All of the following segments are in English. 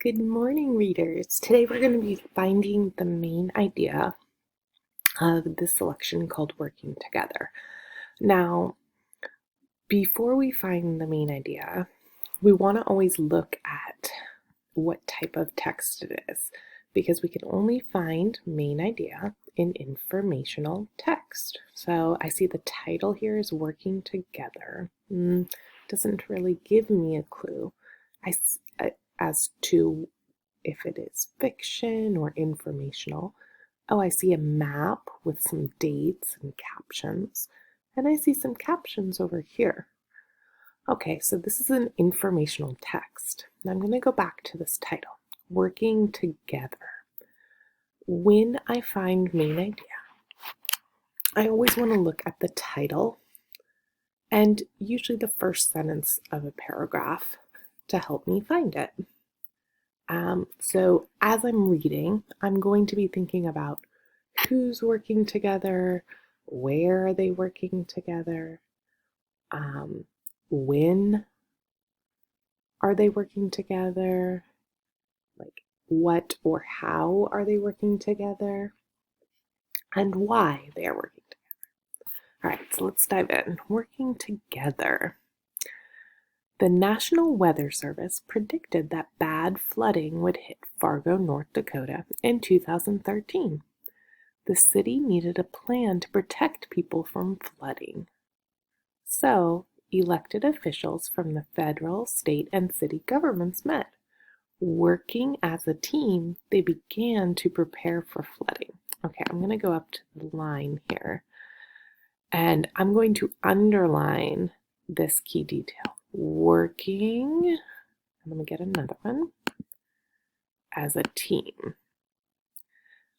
Good morning, readers. Today we're going to be finding the main idea of this selection called Working Together. Now, before we find the main idea, we want to always look at what type of text it is, because we can only find main idea in informational text. So I see the title here is Working Together. Doesn't really give me a clue as to if it is fiction or informational. Oh, I see a map with some dates and captions, and I see some captions over here. Okay, so this is an informational text. Now I'm going to go back to this title, Working Together. When I find main idea, I always want to look at the title and usually the first sentence of a paragraph to help me find it. So as I'm reading, I'm going to be thinking about who's working together, where are they working together, when are they working together, like what or how are they working together, and why they are working together. All right, so let's dive in. Working together. The National Weather Service predicted that bad flooding would hit Fargo, North Dakota in 2013. The city needed a plan to protect people from flooding. So, elected officials from the federal, state, and city governments met. Working as a team, they began to prepare for flooding. Okay, I'm going to go up to the line here, and I'm going to underline this key detail. Working, I'm going to get another one, as a team.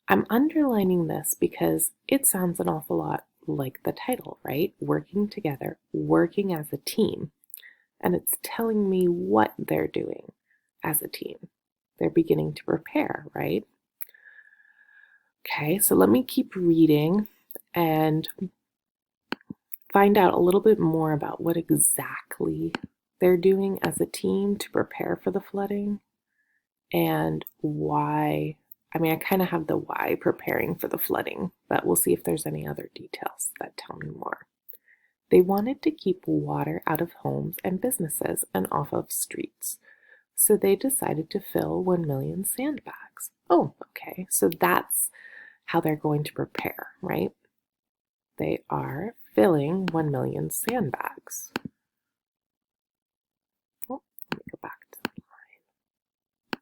I'm underlining this because it sounds an awful lot like the title, right? Working together, working as a team. And it's telling me what they're doing as a team. They're beginning to prepare, right? Okay, so let me keep reading and find out a little bit more about what exactly they're doing as a team to prepare for the flooding and why. I mean, I kind of have the why preparing for the flooding, but we'll see if there's any other details that tell me more. They wanted to keep water out of homes and businesses and off of streets, so they decided to fill 1 million sandbags. Oh, okay, so that's how they're going to prepare, right? They are filling 1 million sandbags. Oh, let me go back to the line.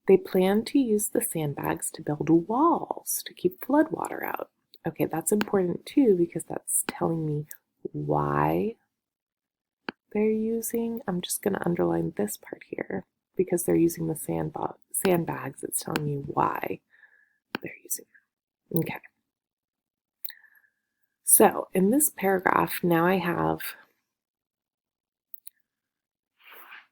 They plan to use the sandbags to build walls to keep floodwater out. Okay, that's important too because that's telling me why they're using. I'm just going to underline this part here because they're using the sandbags. It's telling me why they're using them. Okay. So in this paragraph, now I have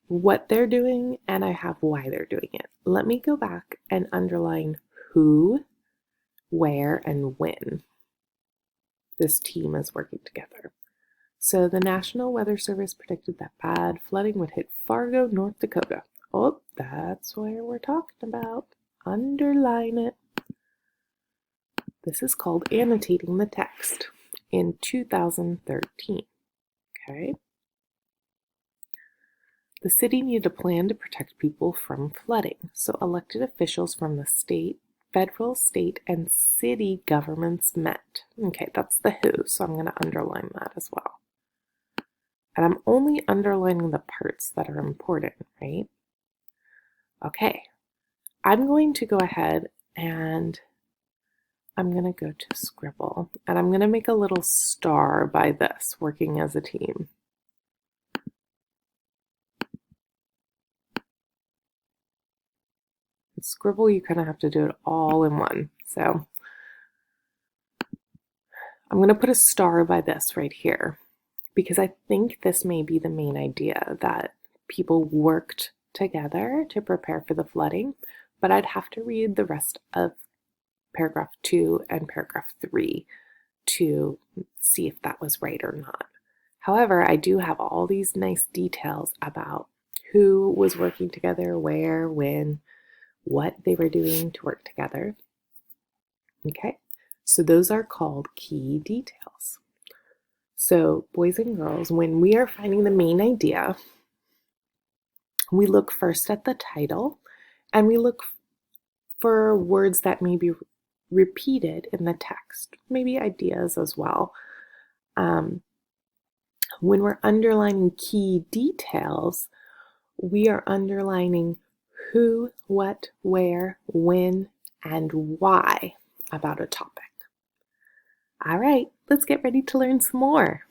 what they're doing and I have why they're doing it. Let me go back and underline who, where, and when this team is working together. So the National Weather Service predicted that bad flooding would hit Fargo, North Dakota. Oh, that's where we're talking about. Underline it. This is called annotating the text in 2013. Okay. The city needed a plan to protect people from flooding, so elected officials from the state, federal, state, and city governments met. Okay, that's the who, so I'm going to underline that as well. And I'm only underlining the parts that are important, right? Okay, I'm going to go ahead and I'm going to go to Scribble, and I'm going to make a little star by this, working as a team. With Scribble, you kind of have to do it all in one. So I'm going to put a star by this right here because I think this may be the main idea, that people worked together to prepare for the flooding, but I'd have to read the rest of paragraph 2 and paragraph 3 to see if that was right or not. However, I do have all these nice details about who was working together, where, when, what they were doing to work together. Okay, so those are called key details. So, boys and girls, when we are finding the main idea, we look first at the title and we look for words that may be repeated in the text, maybe ideas as well. When we're underlining key details, we are underlining who, what, where, when, and why about a topic. All right, let's get ready to learn some more.